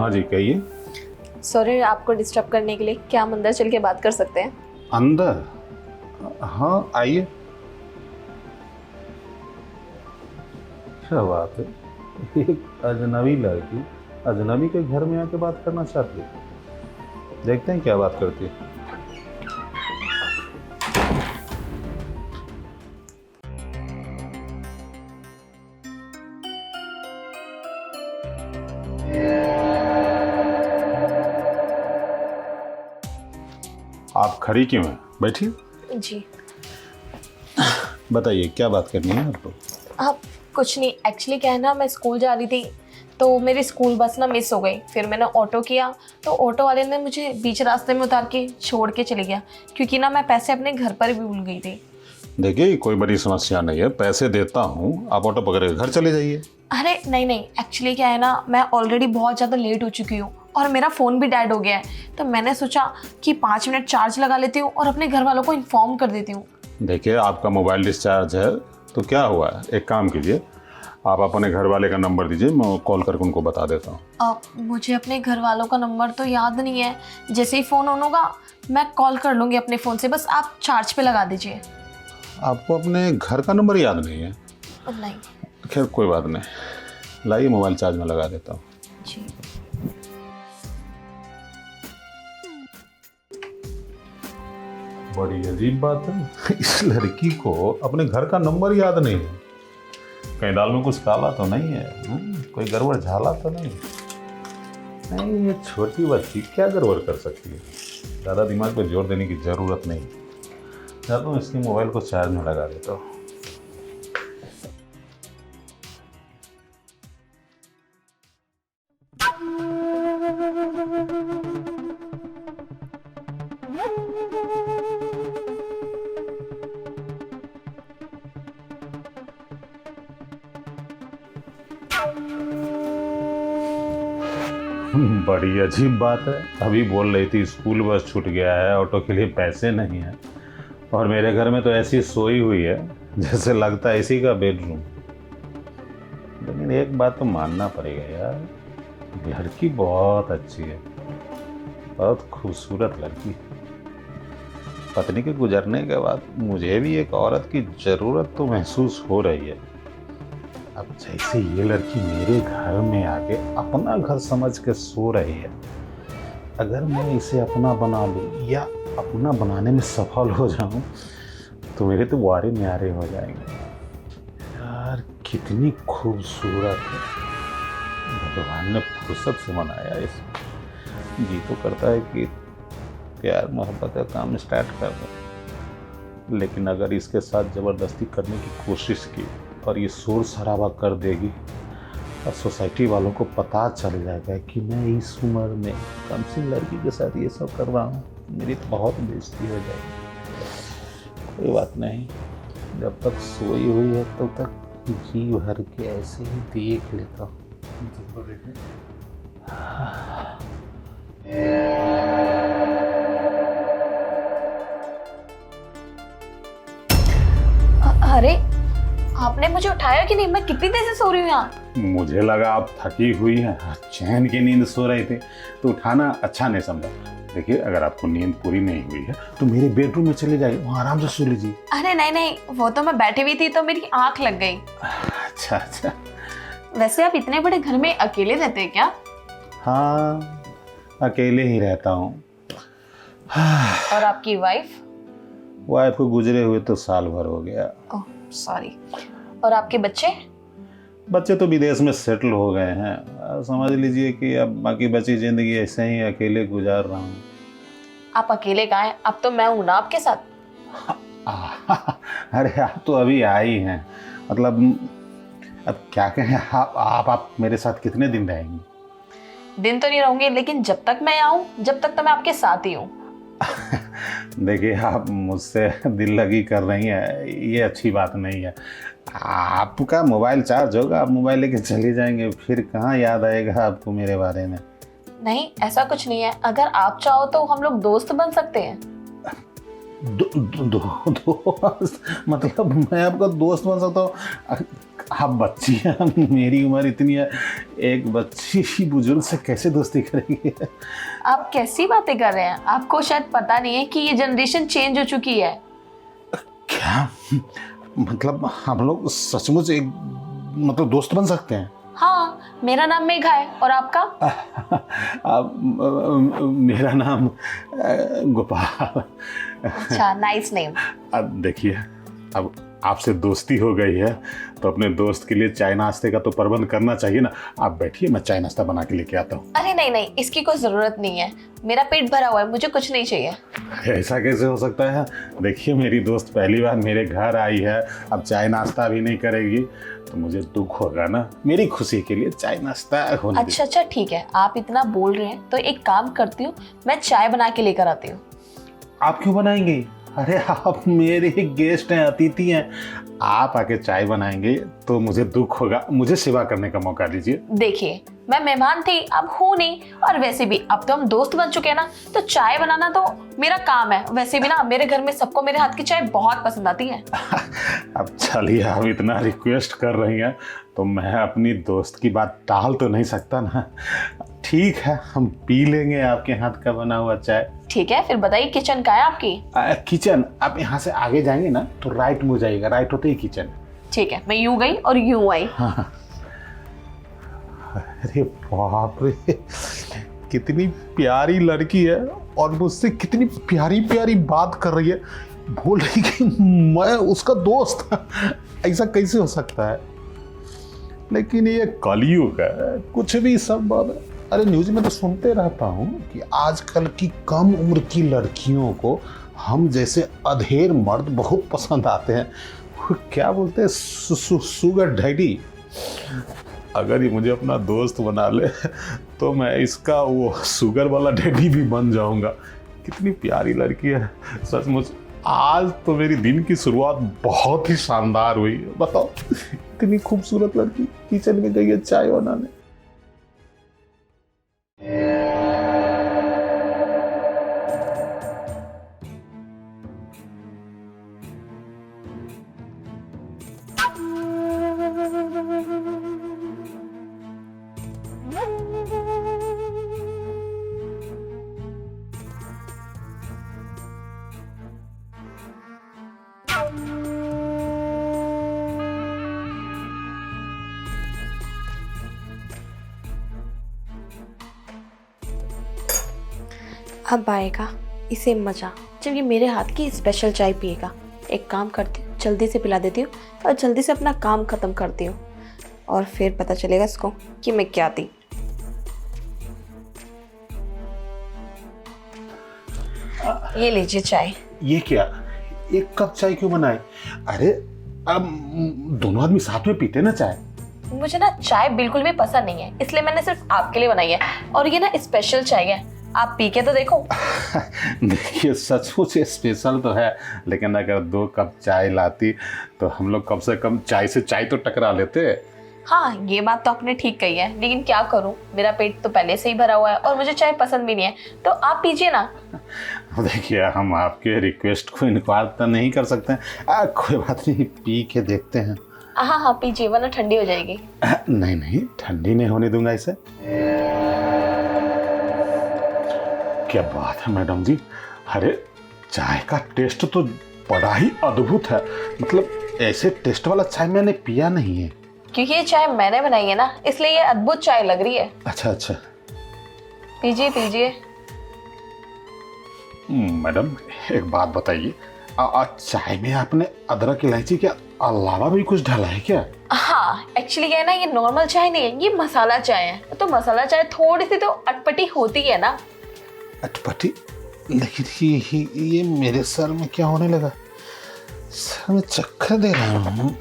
हाँ जी, कहिए। सॉरी आपको डिस्टर्ब करने के लिए, क्या हम अंदर चल के बात कर सकते हैं? अंदर? हाँ आइए। क्या बात है, एक अजनबी लड़की अजनबी के घर में आके बात करना चाहती है। देखते हैं क्या बात करती है। आप खड़ी क्यों हैं? बैठिए। जी बताइए क्या बात करनी है आपको? आप कुछ नहीं, एक्चुअली क्या है ना, मैं स्कूल जा रही थी तो मेरी स्कूल बस ना मिस हो गई। फिर मैंने ऑटो किया तो ऑटो वाले ने मुझे बीच रास्ते में उतार के छोड़ के चले गया, क्योंकि ना मैं पैसे अपने घर पर भी भूल गई थी। देखिए कोई बड़ी समस्या नहीं है, पैसे देता हूँ, आप ऑटो पकड़ के घर चले जाइए। अरे नहीं नहीं, एक्चुअली क्या है ना, मैं ऑलरेडी बहुत ज़्यादा लेट हो चुकी हूँ और मेरा फ़ोन भी डेड हो गया है। तो मैंने सोचा कि 5 मिनट चार्ज लगा लेती हूँ और अपने घर वालों को इन्फॉर्म कर देती हूँ। देखिए आपका मोबाइल डिस्चार्ज है तो क्या हुआ है, एक काम कीजिए, आप अपने घर वाले का नंबर दीजिए, मैं कॉल करके उनको बता देता हूँ। मुझे अपने घर वालों का नंबर तो याद नहीं है, जैसे ही फ़ोन ऑन होगा मैं कॉल कर लूँगी अपने फ़ोन से, बस आप चार्ज पे लगा दीजिए। आपको अपने घर का नंबर याद नहीं है? नहीं। खैर कोई बात नहीं, लाइए मोबाइल चार्ज में लगा देता हूँ। जी बड़ी अजीब बात है, इस लड़की को अपने घर का नंबर याद नहीं है। कहीं दाल में कुछ काला तो नहीं है? कोई गड़बड़ झाला तो नहीं? नहीं, ये छोटी बच्ची क्या गड़बड़ कर सकती है? ज़्यादा दिमाग पे जोर देने की ज़रूरत नहीं। जाता हूँ इसके मोबाइल को चार्ज में लगा देता हूँ। बड़ी अजीब बात है, अभी बोल रही थी स्कूल बस छूट गया है, ऑटो के लिए पैसे नहीं हैं, और मेरे घर में तो ऐसी सोई हुई है जैसे लगता है इसी का बेडरूम। लेकिन एक बात तो मानना पड़ेगा यार, लड़की बहुत अच्छी है, बहुत खूबसूरत लड़की। पत्नी के गुजरने के बाद मुझे भी एक औरत की ज़रूरत तो महसूस हो रही है। अब जैसे ये लड़की मेरे घर में आके अपना घर समझ के सो रही है, अगर मैं इसे अपना बना लूँ या अपना बनाने में सफल हो जाऊँ तो मेरे तो वारे न्यारे हो जाएंगे। यार कितनी खूबसूरत है, भगवान ने फुर्सत से बनाया इसे। जी तो करता है कि प्यार मोहब्बत का काम स्टार्ट कर दो, लेकिन अगर इसके साथ ज़बरदस्ती करने की कोशिश की और ये शोर शराबा कर देगी और सोसाइटी वालों को पता चल जाएगा कि मैं इस उम्र में कम से लड़की के साथ ये सब कर रहा हूँ, मेरी तो बहुत बेइज्जती हो जाएगी। कोई बात नहीं, जब तक सोई हुई है तब तक जी भर के ऐसे ही देख लेता हूँ। अरे आपने मुझे उठाया कि नहीं? मैं कितनी देर से सो रही हूँ यहाँ। मुझे लगा आप थकी हुई हैं, चैन की नींद सो रहे थे तो उठाना अच्छा नहीं समझा। देखिए अगर आपको नींद पूरी नहीं हुई है तो मेरे बेडरूम में चले जाइए, वहाँ आराम से सो लीजिए। अरे नहीं नहीं, वो तो मैं बैठी हुई थी तो मेरी आँख लग गई। अच्छा अच्छा। वैसे आप इतने बड़े घर में अकेले रहते हैं क्या? हाँ अकेले ही रहता हूँ। और आपकी वाइफ? वाइफ को गुजरे हुए तो साल भर हो गया। Oh sorry. और आपके बच्चे? बच्चे तो विदेश में सेटल हो गए हैं, समझ लीजिए कि अब बाकी बची ज़िंदगी ऐसे ही अकेले गुजार रहा हूँ। आप अकेले कहाँ हैं? अब तो मैं हूँ ना आपके साथ। अरे आप तो अभी आई हैं, मतलब अब क्या कहें, आप मेरे साथ कितने दिन रहेंगी? दिन तो नहीं रहूंगी, लेकिन जब तक मैं आऊँ जब तक तो मैं आपके साथ ही हूँ। देखिए आप मुझसे दिल लगी कर रही हैं, ये अच्छी बात नहीं है। आपका मोबाइल चार्ज होगा, आप मोबाइल लेके चले जाएंगे, फिर कहाँ याद आएगा आपको मेरे बारे में? नहीं ऐसा कुछ नहीं है, अगर आप चाहो तो हम लोग दोस्त बन सकते हैं। दोस्त? मतलब मैं आपका दोस्त बन सकता हूँ? आप बच्ची हैं, मेरी उम्र इतनी है, एक बच्ची बुजुर्ग से कैसे दोस्ती करेंगे? आप कैसी बातें कर रहे हैं? आपको शायद पता नहीं है कि ये जनरेशन चेंज हो चुकी है। क्या मतलब हम लोग सचमुच एक मतलब दोस्त बन सकते हैं? हाँ, मेरा नाम मेघा है और आपका? मेरा नाम गोपाल। अच्छा, नाइस नेम। अब देखिए, अब आपसे दोस्ती हो गई है तो अपने दोस्त के लिए चाय नाश्ते का तो प्रबंध करना चाहिए ना। आप बैठिए, मैं चाय नाश्ता बना के लेके आता हूँ। अरे नहीं नहीं, इसकी कोई ज़रूरत नहीं है, मेरा पेट भरा हुआ है, मुझे कुछ नहीं चाहिए। ऐसा कैसे हो सकता है? देखिए, मेरी दोस्त पहली बार मेरे घर आई है, अब चाय नाश्ता भी नहीं करेगी तो मुझे दुख होगा ना। मेरी खुशी के लिए चाय नाश्ता होने दीजिए। अच्छा अच्छा ठीक है, आप इतना बोल रहे हैं तो एक काम करती हूँ, मैं चाय बना के लेकर आती हूँ। आप क्यों बनाएंगे? अरे आप मेरे गेस्ट हैं, अतिथि हैं, आप आके चाय बनाएंगे तो मुझे दुख होगा। मुझे सेवा करने का मौका दीजिए। देखिए, मैं मेहमान थी, अब हूँ नहीं, और वैसे भी अब तो हम दोस्त बन चुके हैं ना, तो चाय बनाना तो मेरा काम है। वैसे भी ना मेरे घर में सबको मेरे हाथ की चाय बहुत पसंद आती है। अब चलिए, आप इतना रिक्वेस्ट कर रही हैं तो मैं अपनी दोस्त की बात टाल तो नहीं सकता ना। ठीक है, हम पी लेंगे आपके हाथ का बना हुआ चाय। ठीक है, फिर बताइए किचन कहाँ है आपकी? किचन, आप यहाँ से आगे जाएंगे ना तो राइट मुड़ जाइएगा, राइट होते ही किचन। ठीक है, मैं यूं गई और यूं आई। हाँ। अरे बाप रे, कितनी प्यारी लड़की है और मुझसे कितनी प्यारी प्यारी बात कर रही है। बोल रही कि मैं उसका दोस्त। ऐसा कैसे हो सकता है? लेकिन ये कलयुग है, कुछ भी संभव है। अरे न्यूज़ में तो सुनते रहता हूँ कि आजकल की कम उम्र की लड़कियों को हम जैसे अधेड़ मर्द बहुत पसंद आते हैं। क्या बोलते हैं, सुगर डैडी। अगर ये मुझे अपना दोस्त बना ले तो मैं इसका वो शुगर वाला डैडी भी बन जाऊंगा। कितनी प्यारी लड़की है सचमुच। आज तो मेरी दिन की शुरुआत बहुत ही शानदार हुई। बताओ, इतनी खूबसूरत लड़की किचन में गई है चाय बनाने। अब आएगा इसे मज़ा जब ये मेरे हाथ की स्पेशल चाय पिएगा। एक काम करती हूँ, जल्दी से पिला देती हूँ और जल्दी से अपना काम ख़त्म करती हूँ, और फिर पता चलेगा इसको कि मैं क्या थी। ये लीजिए चाय। ये क्या, एक कप चाय क्यों बनाए? अरे अब दोनों आदमी साथ में पीते ना चाय। मुझे ना चाय बिल्कुल भी पसंद नहीं है, इसलिए मैंने सिर्फ आपके लिए बनाई है, और ये ना स्पेशल चाय है, आप पी के तो देखो। देखिए, सचमुच स्पेशल तो है, लेकिन अगर 2 कप चाय लाती तो हम लोग कम से कम चाय से चाय तो टकरा लेते। हाँ, ये बात तो आपने ठीक कही है, लेकिन क्या करूँ, मेरा पेट तो पहले से ही भरा हुआ है और मुझे चाय पसंद भी नहीं है, तो आप पीजिए ना। देखिए, हम आपके रिक्वेस्ट को इनकार तो नहीं कर सकते हैं। कोई बात नहीं, पी के देखते हैं। हाँ हाँ पीजिए, वरना ठंडी हो जाएगी। नहीं नहीं, ठंडी नहीं होने दूंगा इसे। क्या बात है मैडम जी, अरे चाय का टेस्ट तो बड़ा ही अद्भुत है। मतलब ऐसे टेस्ट वाला चाय मैंने पिया नहीं है। क्योंकि ये चाय मैंने बनाई है ना, इसलिए ये अद्भुत चाय लग रही है। अच्छा अच्छा, पीजिए पीजिए। मैडम एक बात बताइए, चाय में आपने अदरक इलायची के अलावा भी कुछ डाला है क्या? हाँ, एक्चुअली क्या है ना, ये नॉर्मल चाय नहीं है, ये मसाला चाय है। तो मसाला चाय थोड़ी सी तो अटपटी होती है ना। अटपटी? लेकिन ये मेरे सर में क्या होने लगा? सर में चक्कर दे रहा हूँ,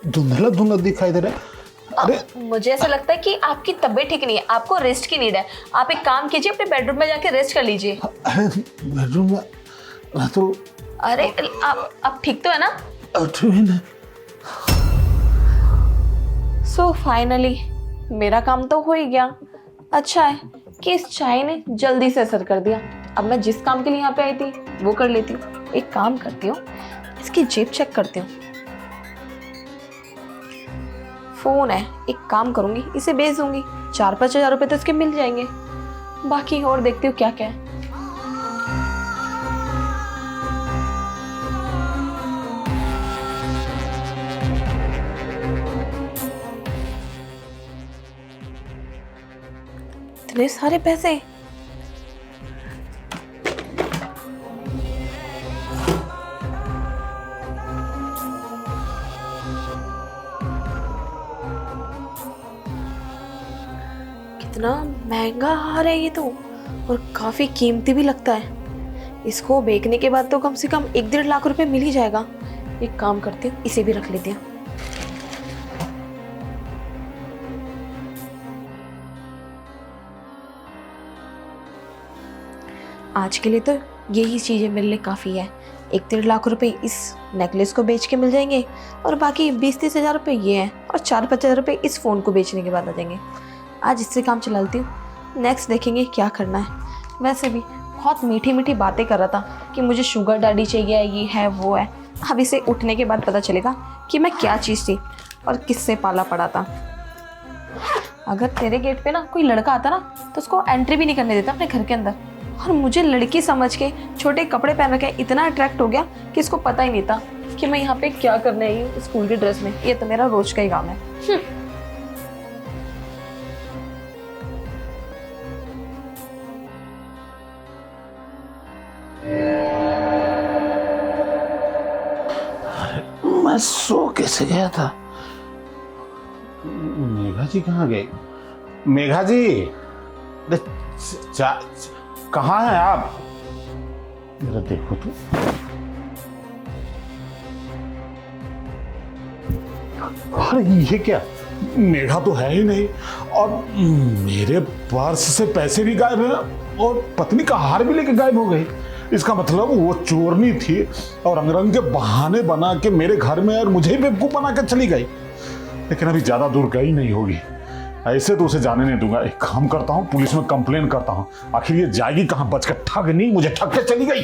धुंधला धुंधला दिखाई दे रहा है। अरे मुझे ऐसा लगता है कि आपकी तबीयत ठीक नहीं है, आपको रेस्ट की नीड है। आप एक काम कीजिए, अपने बेडरूम में जाके रेस्ट कर लीजिए। बेडरूम में तो अरे आप ठीक तो है ना? सो फाइनली मेरा काम तो हो ही गया। अच्छा है कि इस चाय ने जल्दी से असर कर दिया। अब मैं जिस काम के लिए यहाँ पे आई थी वो कर लेती हूँ। एक काम करती हूँ, इसकी जेब चेक करती हूँ। फ़ोन है, एक काम करूँगी, इसे बेच दूँगी, 4-5 हज़ार रुपये तो इसके मिल जाएंगे। बाकी और देखती हूँ क्या क्या है। इतने सारे पैसे। कितना महंगा हार है ये तो, और काफी कीमती भी लगता है। इसको बेचने के बाद तो कम से कम 1-1.5 लाख रुपए मिल ही जाएगा। एक काम करती हूँ, इसे भी रख लेती हूँ। आज के लिए तो यही चीज़ें मेरे लिए काफ़ी है। 1-1.5 लाख रुपए इस नेकलेस को बेच के मिल जाएंगे, और बाकी 20-30 हज़ार रुपये ये हैं, और 4-5 हज़ार रुपये इस फ़ोन को बेचने के बाद आ जाएंगे। आज इससे काम चला लेती हूँ, नेक्स्ट देखेंगे क्या करना है। वैसे भी बहुत मीठी मीठी बातें कर रहा था कि मुझे शुगर डैडी चाहिए, ये है वो है। अब इसे उठने के बाद पता चलेगा कि मैं क्या चीज़ थी और किससे पाला पड़ा था। अगर तेरे गेट पे ना कोई लड़का आता ना तो उसको एंट्री भी नहीं करने देता अपने घर के अंदर, और मुझे लड़की समझ के छोटे कपड़े पहन रखे इतना अट्रैक्ट हो गया कि इसको पता ही नहीं था कि मैं यहाँ पे क्या करने आई हूँ स्कूल की ड्रेस में। ये तो मेरा रोज का ही काम है। मैं सो कैसे गया था? मेघा जी कहाँ गई? मेघा जी, कहाँ हैं आप? जरा देखो तो। अरे ये क्या, मेघा तो है ही नहीं, और मेरे पर्स से पैसे भी गायब हैं, और पत्नी का हार भी लेके गायब हो गई। इसका मतलब वो चोरनी थी और रंग के बहाने बना के मेरे घर में और मुझे बेवकूफ बना के चली गई। लेकिन अभी ज्यादा दूर गई नहीं होगी, ऐसे तो उसे जाने नहीं दूंगा। एक काम करता हूँ, पुलिस में कंप्लेन करता हूँ। आखिर ये जाएगी कहाँ? बच के ठग नहीं, मुझे ठग के चली गई।